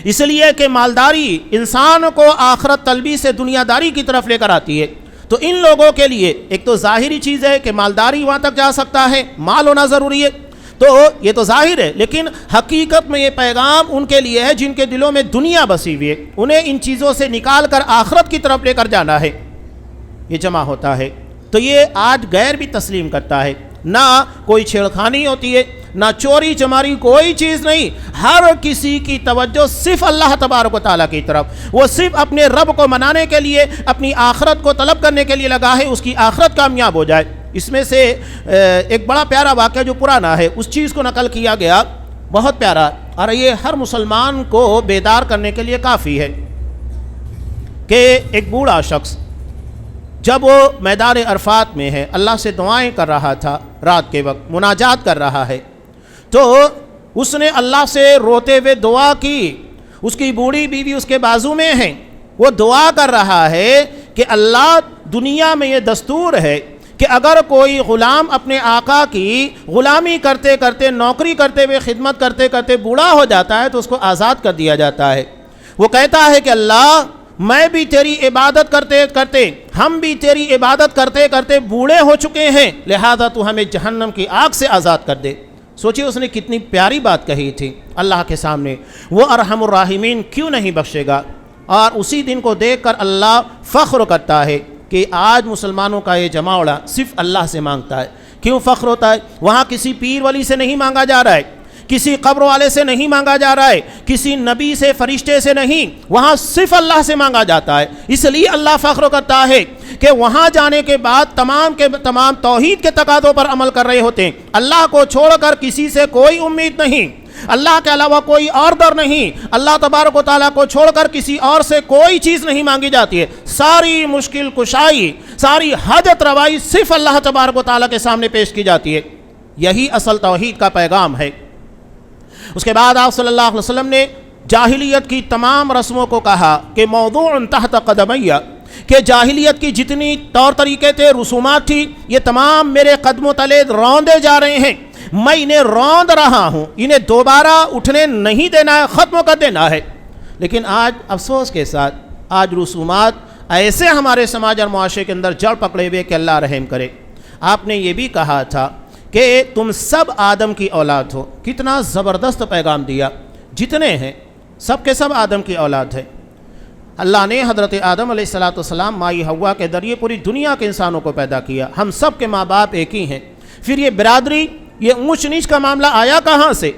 [SPEAKER 1] اس لیے کہ مالداری انسان کو آخرت طلبی سے دنیا داری کی طرف لے کر آتی ہے۔ تو ان لوگوں کے لیے ایک تو ظاہری چیز ہے کہ مالداری وہاں تک جا سکتا ہے، مال ہونا ضروری ہے، تو یہ تو ظاہر ہے، لیکن حقیقت میں یہ پیغام ان کے لیے ہے جن کے دلوں میں دنیا بسی ہوئی ہے، انہیں ان چیزوں سے نکال کر آخرت کی طرف لے کر جانا ہے۔ یہ جمع ہوتا ہے تو یہ آج غیر بھی تسلیم کرتا ہے، نہ کوئی چھیڑخانی ہوتی ہے، نہ چوری چماری، کوئی چیز نہیں، ہر کسی کی توجہ صرف اللہ تبارک و تعالیٰ کی طرف، وہ صرف اپنے رب کو منانے کے لیے، اپنی آخرت کو طلب کرنے کے لیے لگا ہے، اس کی آخرت کامیاب ہو جائے۔ اس میں سے ایک بڑا پیارا واقعہ جو پرانا ہے، اس چیز کو نقل کیا گیا، بہت پیارا، اور یہ ہر مسلمان کو بیدار کرنے کے لیے کافی ہے کہ ایک بوڑھا شخص جب وہ میدان عرفات میں ہے، اللہ سے دعائیں کر رہا تھا، رات کے وقت مناجات کر رہا ہے، تو اس نے اللہ سے روتے ہوئے دعا کی، اس کی بوڑھی بیوی اس کے بازو میں ہے، وہ دعا کر رہا ہے کہ اللہ، دنیا میں یہ دستور ہے کہ اگر کوئی غلام اپنے آقا کی غلامی کرتے کرتے، نوکری کرتے ہوئے، خدمت کرتے کرتے بوڑھا ہو جاتا ہے تو اس کو آزاد کر دیا جاتا ہے۔ وہ کہتا ہے کہ اللہ، میں بھی تیری عبادت کرتے کرتے، ہم بھی تیری عبادت کرتے کرتے بوڑھے ہو چکے ہیں، لہذا تو ہمیں جہنم کی آگ سے آزاد کر دے۔ سوچیے اس نے کتنی پیاری بات کہی تھی اللہ کے سامنے، وہ ارحم الراحمین کیوں نہیں بخشے گا؟ اور اسی دن کو دیکھ کر اللہ فخر کرتا ہے کہ آج مسلمانوں کا یہ جماوڑا صرف اللہ سے مانگتا ہے۔ کیوں فخر ہوتا ہے؟ وہاں کسی پیر ولی سے نہیں مانگا جا رہا ہے، کسی قبر والے سے نہیں مانگا جا رہا ہے، کسی نبی سے، فرشتے سے نہیں، وہاں صرف اللہ سے مانگا جاتا ہے۔ اس لیے اللہ فخر کرتا ہے کہ وہاں جانے کے بعد تمام کے تمام توحید کے تقاضوں پر عمل کر رہے ہوتے ہیں، اللہ کو چھوڑ کر کسی سے کوئی امید نہیں، اللہ کے علاوہ کوئی اور در نہیں، اللہ تبارک و تعالیٰ کو چھوڑ کر کسی اور سے کوئی چیز نہیں مانگی جاتی ہے، ساری مشکل کشائی، ساری حاجت روائی صرف اللہ تبارک و تعالیٰ کے سامنے پیش کی جاتی ہے۔ یہی اصل توحید کا پیغام ہے۔ اس کے بعد آپ صلی اللہ علیہ وسلم نے جاہلیت کی تمام رسموں کو کہا کہ موضوع تحت قدمیہ، کہ جاہلیت کی جتنی طور طریقے تھے، رسومات تھی، یہ تمام میرے قدموں تلے روندے جا رہے ہیں، میں انہیں روند رہا ہوں، انہیں دوبارہ اٹھنے نہیں دینا ہے، ختم کر دینا ہے۔ لیکن آج افسوس کے ساتھ آج رسومات ایسے ہمارے سماج اور معاشرے کے اندر جڑ پکڑے ہوئے کہ اللہ رحم کرے۔ آپ نے یہ بھی کہا تھا کہ تم سب آدم کی اولاد ہو، کتنا زبردست پیغام دیا، جتنے ہیں سب کے سب آدم کی اولاد ہے۔ اللہ نے حضرت آدم علیہ السلام مائی حوا کے ذریعے پوری دنیا کے انسانوں کو پیدا کیا، ہم سب کے ماں باپ ایک ہی ہیں۔ پھر یہ برادری، یہ اونچ نیچ کا معاملہ آیا کہاں سے؟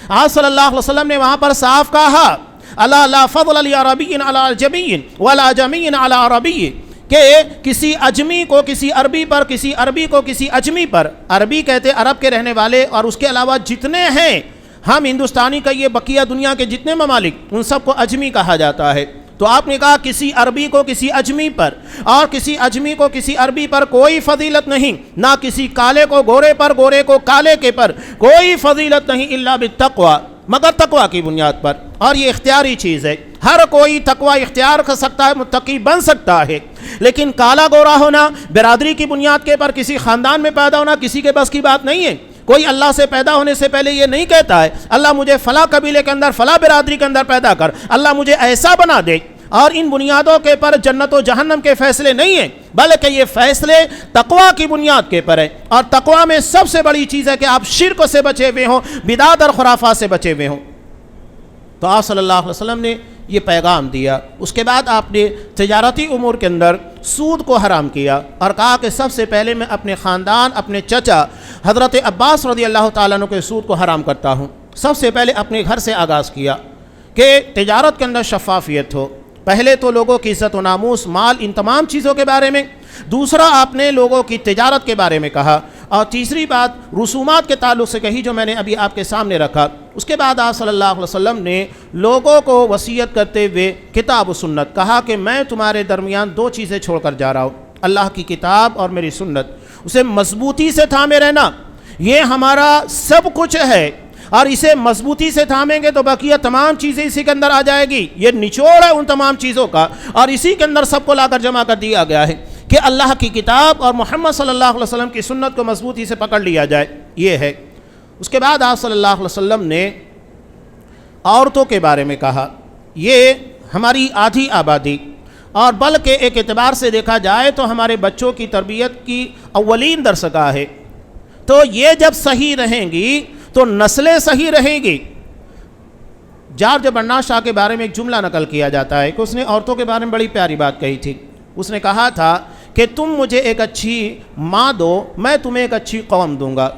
[SPEAKER 1] آپ صلی اللہ علیہ وسلم نے وہاں پر صاف کہا، الا لا فضل لعربی علی عجمی ولا عجمی علی عربی، کہ کسی اجمی کو کسی عربی پر، کسی عربی کو کسی اجمی پر، عربی کہتے عرب کے رہنے والے، اور اس کے علاوہ جتنے ہیں، ہم ہندوستانی کا یہ بقیہ دنیا کے جتنے ممالک، ان سب کو اجمی کہا جاتا ہے۔ تو آپ نے کہا کسی عربی کو کسی اجمی پر، اور کسی اجمی کو کسی عربی پر کوئی فضیلت نہیں، نہ کسی کالے کو گورے پر، گورے کو کالے کے پر کوئی فضیلت نہیں، الا بالتقوی، مگر تقوی کی بنیاد پر۔ اور یہ اختیاری چیز ہے، ہر کوئی تقوی اختیار کر سکتا ہے، متقی بن سکتا ہے، لیکن کالا گورا ہونا، برادری کی بنیاد کے پر کسی خاندان میں پیدا ہونا کسی کے بس کی بات نہیں ہے۔ کوئی اللہ سے پیدا ہونے سے پہلے یہ نہیں کہتا ہے اللہ مجھے فلاں قبیلے کے اندر، فلاں برادری کے اندر پیدا کر، اللہ مجھے ایسا بنا دے۔ اور ان بنیادوں کے پر جنت و جہنم کے فیصلے نہیں ہیں، بلکہ یہ فیصلے تقوی کی بنیاد کے پر ہے۔ اور تقوی میں سب سے بڑی چیز ہے کہ آپ شرک سے بچے ہوئے ہوں، بدعت اور خرافات سے بچے ہوئے ہوں۔ تو آپ صلی اللہ علیہ وسلم نے یہ پیغام دیا۔ اس کے بعد آپ نے تجارتی امور کے اندر سود کو حرام کیا اور کہا کہ سب سے پہلے میں اپنے خاندان، اپنے چچا حضرت عباس رضی اللہ تعالیٰ عنہ کے سود کو حرام کرتا ہوں۔ سب سے پہلے اپنے گھر سے آغاز کیا کہ تجارت کے اندر شفافیت ہو۔ پہلے تو لوگوں کی عزت و ناموس، مال، ان تمام چیزوں کے بارے میں، دوسرا آپ نے لوگوں کی تجارت کے بارے میں کہا، اور تیسری بات رسومات کے تعلق سے کہی جو میں نے ابھی آپ کے سامنے رکھا۔ اس کے بعد آپ صلی اللہ علیہ وسلم نے لوگوں کو وصیت کرتے ہوئے کتاب و سنت کہا کہ میں تمہارے درمیان دو چیزیں چھوڑ کر جا رہا ہوں، اللہ کی کتاب اور میری سنت، اسے مضبوطی سے تھامے رہنا، یہ ہمارا سب کچھ ہے، اور اسے مضبوطی سے تھامیں گے تو بقیہ تمام چیزیں اسی کے اندر آ جائے گی۔ یہ نچوڑ ہے ان تمام چیزوں کا، اور اسی کے اندر سب کو لا کر جمع کر دیا گیا ہے کہ اللہ کی کتاب اور محمد صلی اللہ علیہ وسلم کی سنت کو مضبوطی سے پکڑ لیا جائے، یہ ہے۔ اس کے بعد آپ صلی اللہ علیہ وسلم نے عورتوں کے بارے میں کہا، یہ ہماری آدھی آبادی، اور بلکہ ایک اعتبار سے دیکھا جائے تو ہمارے بچوں کی تربیت کی اولین درسگاہ ہے، تو یہ جب صحیح رہیں گی تو نسلیں صحیح رہیں گی۔ جارج برنارڈ شاہ کے بارے میں ایک جملہ نقل کیا جاتا ہے کہ اس نے عورتوں کے بارے میں بڑی پیاری بات کہی تھی۔ اس نے کہا تھا کہ تم مجھے ایک اچھی ماں دو، میں تمہیں ایک اچھی قوم دوں گا۔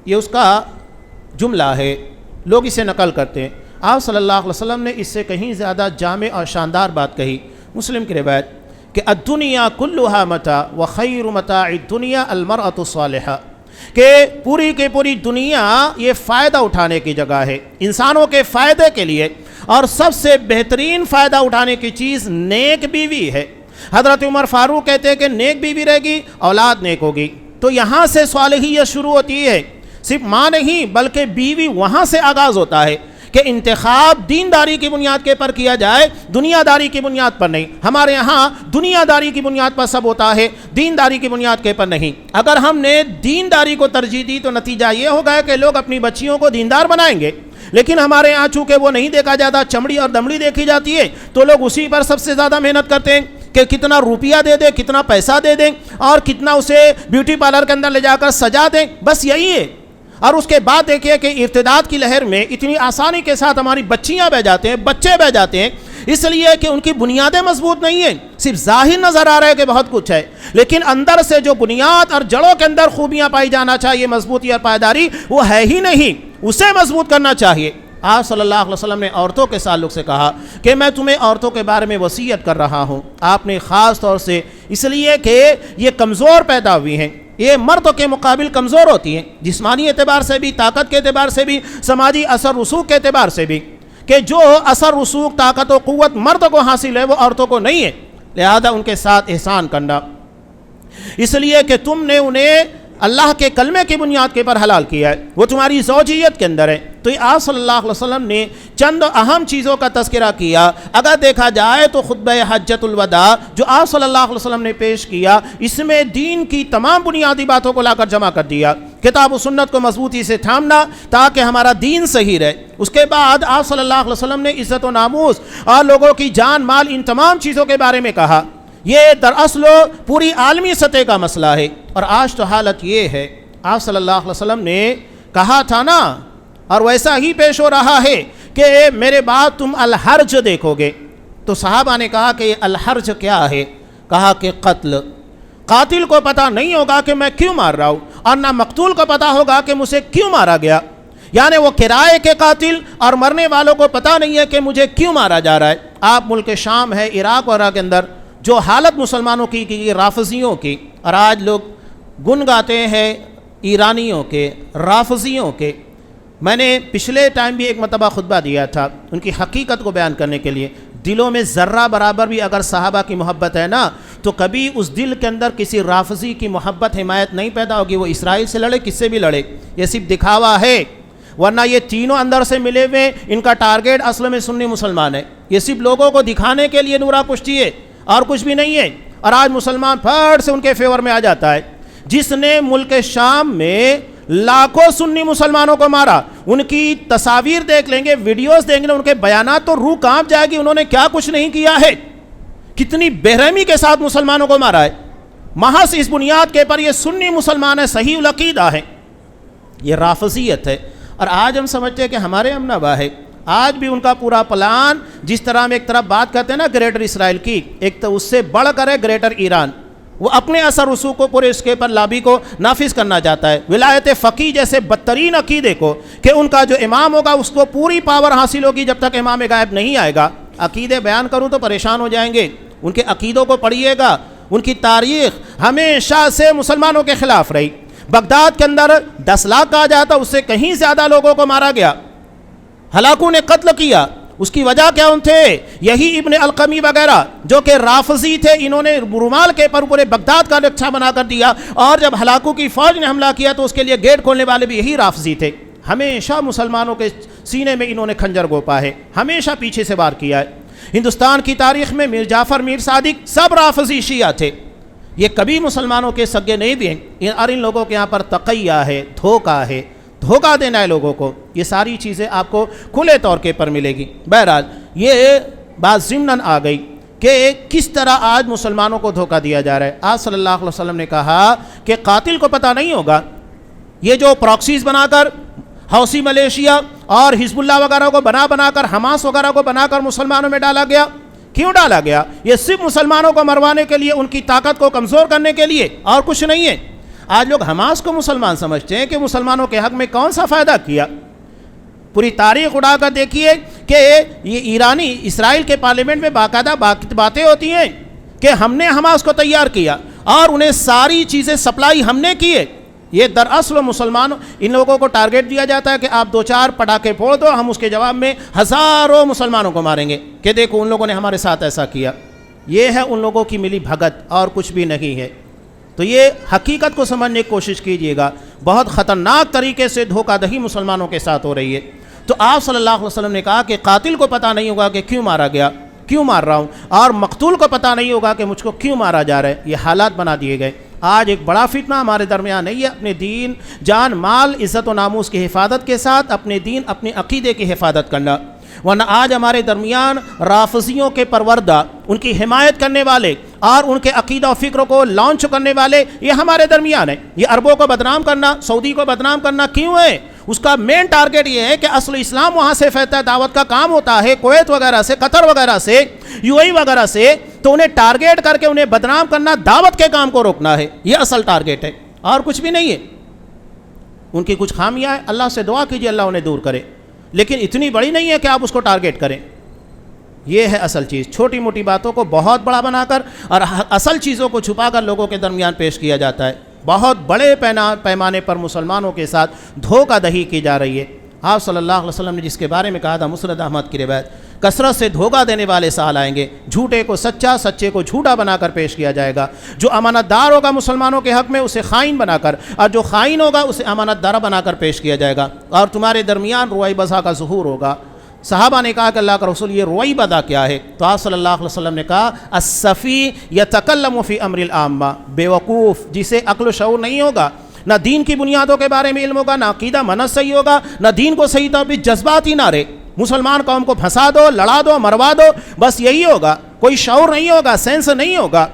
[SPEAKER 1] یہ اس کا جملہ ہے، لوگ اسے نقل کرتے ہیں۔ آپ صلی اللہ علیہ وسلم نے اس سے کہیں زیادہ جامع اور شاندار بات کہی۔ مسلم کی روایت کہ الدنیا کلھا متاع وخیر متاع الدنیا المرأة الصالحہ، کہ پوری کی پوری دنیا یہ فائدہ اٹھانے کی جگہ ہے، انسانوں کے فائدے کے لیے، اور سب سے بہترین فائدہ اٹھانے کی چیز نیک بیوی ہے۔ حضرت عمر فاروق کہتے ہیں کہ نیک بیوی رہے گی اولاد نیک ہوگی۔ تو یہاں سے صالحیت شروع ہوتی ہے، صرف ماں نہیں بلکہ بیوی، وہاں سے آغاز ہوتا ہے کہ انتخاب دینداری کی بنیاد کے پر کیا جائے، دنیا داری کی بنیاد پر نہیں۔ ہمارے ہاں دنیا داری کی بنیاد پر سب ہوتا ہے، دینداری کی بنیاد کے پر نہیں۔ اگر ہم نے دینداری کو ترجیح دی تو نتیجہ یہ ہوگا کہ لوگ اپنی بچیوں کو دیندار بنائیں گے، لیکن ہمارے ہاں چونکہ وہ نہیں دیکھا جاتا، چمڑی اور دمڑی دیکھی جاتی ہے، تو لوگ اسی پر سب سے زیادہ محنت کرتے ہیں کہ کتنا روپیہ دے دیں، کتنا پیسہ دے دیں، اور کتنا اسے بیوٹی پارلر کے اندر لے جا کر سجا دیں، بس یہی ہے۔ اور اس کے بعد دیکھیے کہ ارتداد کی لہر میں اتنی آسانی کے ساتھ ہماری بچیاں بہ جاتے ہیں، بچے بہ جاتے ہیں، اس لیے کہ ان کی بنیادیں مضبوط نہیں ہیں۔ صرف ظاہر نظر آ رہا ہے کہ بہت کچھ ہے، لیکن اندر سے جو بنیاد اور جڑوں کے اندر خوبیاں پائی جانا چاہیے، مضبوطی اور پائیداری، وہ ہے ہی نہیں، اسے مضبوط کرنا چاہیے۔ آپ صلی اللہ علیہ وسلم نے عورتوں کے تعلق سے کہا کہ میں تمہیں عورتوں کے بارے میں وصیت کر رہا ہوں۔ آپ نے خاص طور سے اس لیے کہ یہ کمزور پیدا ہوئی ہیں، یہ مردوں کے مقابل کمزور ہوتی ہیں، جسمانی اعتبار سے بھی، طاقت کے اعتبار سے بھی، سماجی اثر رسوخ کے اعتبار سے بھی، کہ جو اثر رسوخ، طاقت و قوت مرد کو حاصل ہے وہ عورتوں کو نہیں ہے، لہذا ان کے ساتھ احسان کرنا، اس لیے کہ تم نے انہیں اللہ کے کلمے کی بنیاد کے پر حلال کیا ہے، وہ تمہاری زوجیت کے اندر ہے۔ تو یہ آپ صلی اللہ علیہ وسلم نے چند اہم چیزوں کا تذکرہ کیا۔ اگر دیکھا جائے تو خطبہ حجۃ الوداع جو آپ صلی اللہ علیہ وسلم نے پیش کیا، اس میں دین کی تمام بنیادی باتوں کو لا کر جمع کر دیا، کتاب و سنت کو مضبوطی سے تھامنا تاکہ ہمارا دین صحیح رہے۔ اس کے بعد آپ صلی اللہ علیہ وسلم نے عزت و ناموس اور لوگوں کی جان مال، ان تمام چیزوں کے بارے میں کہا۔ یہ دراصل پوری عالمی سطح کا مسئلہ ہے، اور آج تو حالت یہ ہے، آپ صلی اللہ علیہ وسلم نے کہا تھا نا، اور ویسا ہی پیش ہو رہا ہے کہ میرے بعد تم الحرج دیکھو گے۔ تو صحابہ نے کہا کہ یہ الحرج کیا ہے؟ کہا کہ قاتل کو پتہ نہیں ہوگا کہ میں کیوں مار رہا ہوں، اور نہ مقتول کو پتہ ہوگا کہ مجھے کیوں مارا گیا، یعنی وہ کرائے کے قاتل اور مرنے والوں کو پتہ نہیں ہے کہ مجھے کیوں مارا جا رہا ہے۔ آپ ملک شام ہے، عراق وغیرہ کے اندر جو حالت مسلمانوں کی رافضیوں کی، اور آج لوگ گن گاتے ہیں ایرانیوں کے، رافضیوں کے۔ میں نے پچھلے ٹائم بھی ایک مرتبہ خطبہ دیا تھا ان کی حقیقت کو بیان کرنے کے لیے۔ دلوں میں ذرہ برابر بھی اگر صحابہ کی محبت ہے نا، تو کبھی اس دل کے اندر کسی رافضی کی محبت، حمایت نہیں پیدا ہوگی، وہ اسرائیل سے لڑے، کس سے بھی لڑے، یہ صرف دکھاوا ہے، ورنہ یہ تینوں اندر سے ملے ہوئے، ان کا ٹارگیٹ اصل میں سنی مسلمان ہے، یہ صرف لوگوں کو دکھانے کے لیے نورا کشتی ہے اور کچھ بھی نہیں ہے۔ اور آج مسلمان پھٹ سے ان کے فیور میں آ جاتا ہے۔ جس نے ملک شام میں لاکھوں سنی مسلمانوں کو مارا، ان کی تصاویر دیکھ لیں گے، ویڈیوز دیکھ لیں، ان کے بیانات تو روح کانپ جائے گی، انہوں نے کیا کچھ نہیں کیا ہے، کتنی بے رحمی کے ساتھ مسلمانوں کو مارا ہے، محض اس بنیاد کے پر یہ سنی مسلمان ہے، صحیح العقیدہ ہے۔ یہ رافضیت ہے، اور آج ہم سمجھتے ہیں کہ ہمارے امنوا ہے۔ آج بھی ان کا پورا پلان، جس طرح ہم ایک طرف بات کرتے ہیں نا گریٹر اسرائیل کی، ایک تو اس سے بڑھ کر ہے گریٹر ایران، وہ اپنے اثر رسوخ کو پورے اس کے پر لابی کو نافذ کرنا چاہتا ہے۔ ولایت فقیہ جیسے بدترین عقیدے کو، کہ ان کا جو امام ہوگا اس کو پوری پاور حاصل ہوگی جب تک امام غائب نہیں آئے گا۔ عقیدے بیان کروں تو پریشان ہو جائیں گے، ان کے عقیدوں کو پڑھیے گا، ان کی تاریخ ہمیشہ سے مسلمانوں کے خلاف رہی۔ بغداد کے اندر 10 لاکھ کہا جاتا، اس سے کہیں زیادہ لوگوں کو مارا گیا، ہلاکوں نے قتل کیا۔ اس کی وجہ کیا تھے؟ یہی ابن القمی وغیرہ جو کہ رافضی تھے، انہوں نے رومال کے پر پورے بغداد کا نقشہ بنا کر دیا، اور جب ہلاکو کی فوج نے حملہ کیا تو اس کے لیے گیٹ کھولنے والے بھی یہی رافضی تھے۔ ہمیشہ مسلمانوں کے سینے میں انہوں نے خنجر گھونپا ہے، ہمیشہ پیچھے سے وار کیا ہے۔ ہندوستان کی تاریخ میں میر جعفر، میر صادق سب رافضی شیعہ تھے، یہ کبھی مسلمانوں کے سگے نہیں بھی ہیں، اور ان لوگوں کے یہاں پر تقیہ ہے، دھوکہ ہے، دھوکہ دینا ہے لوگوں کو۔ یہ ساری چیزیں آپ کو کھلے طور کے پر ملے گی۔ بہرحال یہ بات ضمناً آ گئی کہ کس طرح آج مسلمانوں کو دھوکہ دیا جا رہا ہے۔ آپ صلی اللہ علیہ وسلم نے کہا کہ قاتل کو پتہ نہیں ہوگا، یہ جو پراکسیز بنا کر حوثی ملیشیا اور حزب اللہ وغیرہ کو بنا کر، حماس وغیرہ کو بنا کر مسلمانوں میں ڈالا گیا. کیوں ڈالا گیا؟ یہ صرف مسلمانوں کو مروانے کے لیے، ان کی طاقت کو کمزور کرنے کے لیے، اور کچھ نہیں ہے. آج لوگ حماس کو مسلمان سمجھتے ہیں کہ مسلمانوں کے حق میں کون سا فائدہ کیا. پوری تاریخ اڑا کر دیکھیے کہ یہ ایرانی اسرائیل کے پارلیمنٹ میں باقاعدہ باتیں ہوتی ہیں کہ ہم نے حماس کو تیار کیا اور انہیں ساری چیزیں سپلائی ہم نے کی ہے. یہ دراصل مسلمانوں، ان لوگوں کو ٹارگٹ دیا جاتا ہے کہ آپ 2-4 پٹاخے پھوڑ دو، ہم اس کے جواب میں ہزاروں مسلمانوں کو ماریں گے کہ دیکھو ان لوگوں نے ہمارے ساتھ ایسا کیا. یہ ہے ان لوگوں کی ملی بھگت اور کچھ بھی نہیں ہے. تو یہ حقیقت کو سمجھنے کی کوشش کیجئے گا. بہت خطرناک طریقے سے دھوکہ دہی مسلمانوں کے ساتھ ہو رہی ہے. تو آپ صلی اللہ علیہ وسلم نے کہا کہ قاتل کو پتہ نہیں ہوگا کہ کیوں مارا گیا، کیوں مار رہا ہوں، اور مقتول کو پتہ نہیں ہوگا کہ مجھ کو کیوں مارا جا رہا ہے. یہ حالات بنا دیے گئے. آج ایک بڑا فتنہ ہمارے درمیان نہیں ہے اپنے دین، جان، مال، عزت و ناموس کی حفاظت کے ساتھ اپنے دین، اپنے عقیدے کی حفاظت کرنا. ورنہ آج ہمارے درمیان رافضیوں کے پروردہ، ان کی حمایت کرنے والے اور ان کے عقیدہ و فکر کو لانچ کرنے والے یہ ہمارے درمیان ہیں. یہ عربوں کو بدنام کرنا، سعودی کو بدنام کرنا کیوں ہے؟ اس کا مین ٹارگٹ یہ ہے کہ اصل اسلام وہاں سے پھیلتا ہے، دعوت کا کام ہوتا ہے کویت وغیرہ سے، قطر وغیرہ سے، UAE وغیرہ سے. تو انہیں ٹارگٹ کر کے انہیں بدنام کرنا، دعوت کے کام کو روکنا ہے. یہ اصل ٹارگٹ ہے اور کچھ بھی نہیں ہے. ان کی کچھ خامیاں ہیں، اللہ سے دعا کیجیے اللہ انہیں دور کرے، لیکن اتنی بڑی نہیں ہے کہ آپ اس کو ٹارگٹ کریں. یہ ہے اصل چیز. چھوٹی موٹی باتوں کو بہت بڑا بنا کر اور اصل چیزوں کو چھپا کر لوگوں کے درمیان پیش کیا جاتا ہے. بہت بڑے پیمانے پر مسلمانوں کے ساتھ دھوکہ دہی کی جا رہی ہے. آپ صلی اللہ علیہ وسلم نے جس کے بارے میں کہا تھا، مسند احمد کی روایت، کثرت سے دھوکہ دینے والے سال آئیں گے. جھوٹے کو سچا، سچے کو جھوٹا بنا کر پیش کیا جائے گا. جو امانت دار ہوگا مسلمانوں کے حق میں اسے خائن بنا کر، اور جو خائن ہوگا اسے امانت دار بنا کر پیش کیا جائے گا. اور تمہارے درمیان روئی بزا کا ظہور ہوگا. صحابہ نے کہا کہ اللہ کا رسول یہ روئی بدا کیا ہے؟ تو آپ صلی اللہ علیہ وسلم نے کہا السفی یتکلم فی امر العامہ، بیوقوف جسے عقل و شعور نہیں ہوگا، نہ دین کی بنیادوں کے بارے میں علم ہوگا، نہ عقیدہ منہج صحیح ہوگا، نہ دین کو صحیح طور پہ جذبات ہی نہ رہے. مسلمان قوم کو پھنسا دو، لڑا دو، مروا دو، بس یہی ہوگا. کوئی شعور نہیں ہوگا، سینس نہیں ہوگا.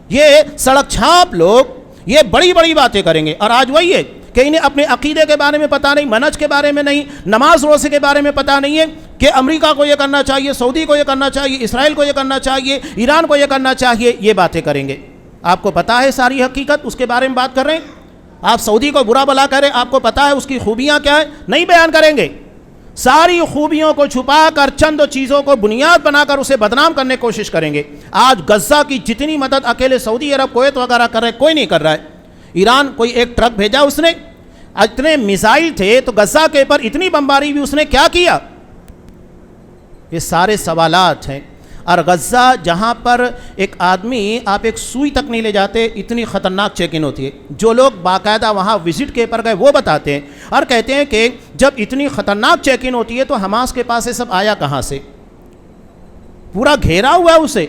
[SPEAKER 1] یہ سڑک چھاپ لوگ یہ بڑی بڑی باتیں کریں گے. اور آج وہی ہے کہ انہیں اپنے عقیدے کے بارے میں پتہ نہیں، منہج کے بارے میں نہیں، نماز روزے کے بارے میں پتہ نہیں ہے کہ امریکہ کو یہ کرنا چاہیے، سعودی کو یہ کرنا چاہیے، اسرائیل کو یہ کرنا چاہیے، ایران کو یہ کرنا چاہیے. یہ باتیں کریں گے. آپ کو پتہ ہے ساری حقیقت، اس کے بارے میں بات کر رہے ہیں. آپ سعودی کو برا بلا کریں، آپ کو پتہ ہے اس کی خوبیاں کیا ہیں، نہیں بیان کریں گے. ساری خوبیوں کو چھپا کر چند چیزوں کو بنیاد بنا کر اسے بدنام کرنے کی کوشش کریں گے. آج غزہ کی جتنی مدد اکیلے سعودی عرب، کویت وغیرہ کر رہے، کوئی نہیں کر رہا ہے. ایران کوئی ایک ٹرک بھیجا اس نے، اتنے میزائل تھے تو غزہ کے پر اتنی بمباری بھی اس نے کیا کیا؟ یہ سارے سوالات ہیں. اور غزہ جہاں پر ایک آدمی آپ ایک سوئی تک نہیں لے جاتے، اتنی خطرناک چیکنگ ہوتی ہے. جو لوگ باقاعدہ وہاں وزٹ کے پر گئے وہ بتاتے ہیں اور کہتے ہیں کہ جب اتنی خطرناک چیکنگ ہوتی ہے تو حماس کے پاس یہ سب آیا کہاں سے؟ پورا گھیرا ہوا ہے اسے.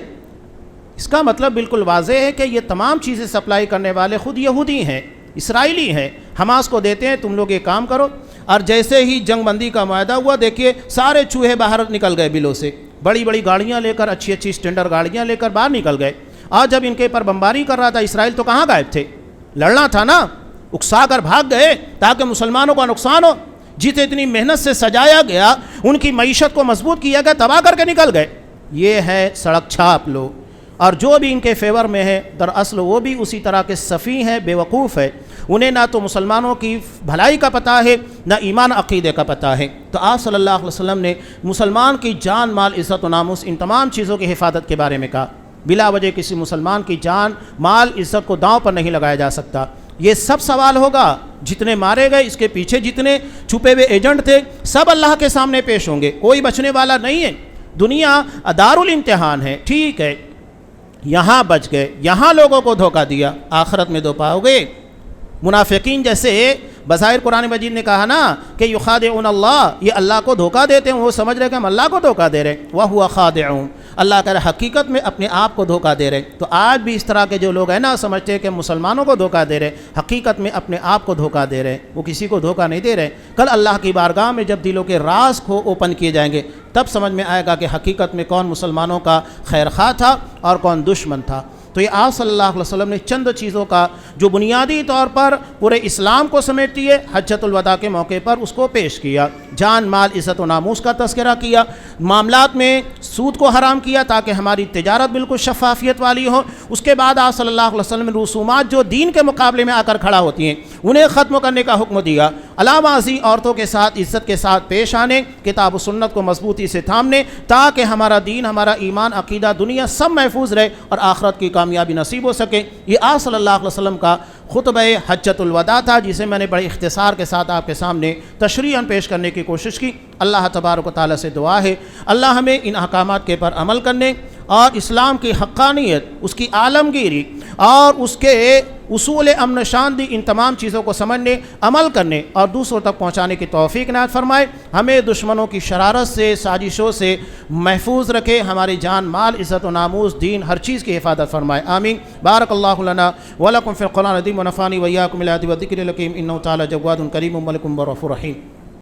[SPEAKER 1] اس کا مطلب بالکل واضح ہے کہ یہ تمام چیزیں سپلائی کرنے والے خود یہودی ہیں، اسرائیلی ہیں. حماس کو دیتے ہیں تم لوگ یہ کام کرو، اور جیسے ہی جنگ بندی کا معاہدہ ہوا دیکھیے سارے چوہے باہر نکل گئے بلوں سے. بڑی بڑی گاڑیاں لے کر، اچھی اچھی اسٹینڈرڈ گاڑیاں لے کر باہر نکل گئے. اور جب ان کے پر بمباری کر رہا تھا اسرائیل تو کہاں غائب تھے؟ لڑنا تھا نا. اکسا کر بھاگ گئے تاکہ مسلمانوں کا نقصان ہو. جتنے اتنی محنت سے سجایا گیا، ان کی معیشت کو مضبوط کیا گیا، تباہ کر کے نکل گئے. یہ ہے سڑک چھاپ لوگ. اور جو بھی ان کے فیور میں ہے دراصل وہ بھی اسی طرح کے سفیہ ہیں، بے وقوف ہے. انہیں نہ تو مسلمانوں کی بھلائی کا پتہ ہے، نہ ایمان عقیدے کا پتہ ہے. تو آپ صلی اللہ علیہ وسلم نے مسلمان کی جان، مال، عزت و ناموس، ان تمام چیزوں کی حفاظت کے بارے میں کہا. بلا وجہ کسی مسلمان کی جان، مال، عزت کو داؤں پر نہیں لگایا جا سکتا. یہ سب سوال ہوگا. جتنے مارے گئے، اس کے پیچھے جتنے چھپے ہوئے ایجنٹ تھے، سب اللہ کے سامنے پیش ہوں گے. کوئی بچنے والا نہیں ہے. دنیا دار الامتحان ہے، ٹھیک ہے، یہاں بچ گئے، یہاں لوگوں کو دھوکہ دیا، آخرت میں دو پاؤ گے. منافقین جیسے بظاہر قرآن مجید نے کہا نا کہ یخادعون اللہ، یہ اللہ کو دھوکہ دیتے ہیں. وہ سمجھ رہے کہ ہم اللہ کو دھوکہ دے رہے ہیں. وَهُوَ خَادِعُونَ، اللہ کہہ رہا حقیقت میں اپنے آپ کو دھوکہ دے رہے. تو آج بھی اس طرح کے جو لوگ ہیں نا سمجھتے ہیں کہ مسلمانوں کو دھوکہ دے رہے، حقیقت میں اپنے آپ کو دھوکہ دے رہے. وہ کسی کو دھوکہ نہیں دے رہے. کل اللہ کی بارگاہ میں جب دلوں کے راز کو اوپن کیے جائیں گے تب سمجھ میں آئے گا کہ حقیقت میں کون مسلمانوں کا خیر خواہ تھا اور کون دشمن تھا. تو یہ آپ صلی اللہ علیہ وسلم نے چند چیزوں کا جو بنیادی طور پر پورے اسلام کو سمیٹتی ہے، حجۃ الوداع کے موقع پر اس کو پیش کیا۔ جان، مال، عزت و ناموس کا تذکرہ کیا، معاملات میں سود کو حرام کیا تاکہ ہماری تجارت بالکل شفافیت والی ہو۔ اس کے بعد آپ صلی اللہ علیہ وسلم نے رسومات جو دین کے مقابلے میں آ کر کھڑا ہوتی ہیں انہیں ختم کرنے کا حکم دیا، علاوہ ازیں عورتوں کے ساتھ عزت کے ساتھ پیش آنے، کتاب و سنت کو مضبوطی سے تھامنے تاکہ ہمارا دین، ہمارا ایمان، عقیدہ، دنیا سب محفوظ رہے اور آخرت کی کامیابی نصیب ہو سکے۔ یہ آپ صلی اللہ علیہ وسلم کا خطبہ حجۃ الوداع تھا، جسے میں نے بڑے اختصار کے ساتھ آپ کے سامنے تشریحاً پیش کرنے کی کوشش کی۔ اللہ تبارک و تعالیٰ سے دعا ہے اللہ ہمیں ان احکامات کے پر عمل کرنے اور اسلام کی حقانیت، اس کی عالمگیری اور اس کے اصول امن شاندی، ان تمام چیزوں کو سمجھنے، عمل کرنے اور دوسروں تک پہنچانے کی توفیق عنایت فرمائے۔ ہمیں دشمنوں کی شرارت سے، سازشوں سے محفوظ رکھے، ہماری جان، مال، عزت و ناموس، دین، ہر چیز کی حفاظت فرمائے، آمین۔ بارک اللہ لنا ولکم فی القرآن العظیم ونفعنی وإیاکم بالآیات والذکر الحکیم، انہ تعالی جواد کریم ملک رؤوف رحیم۔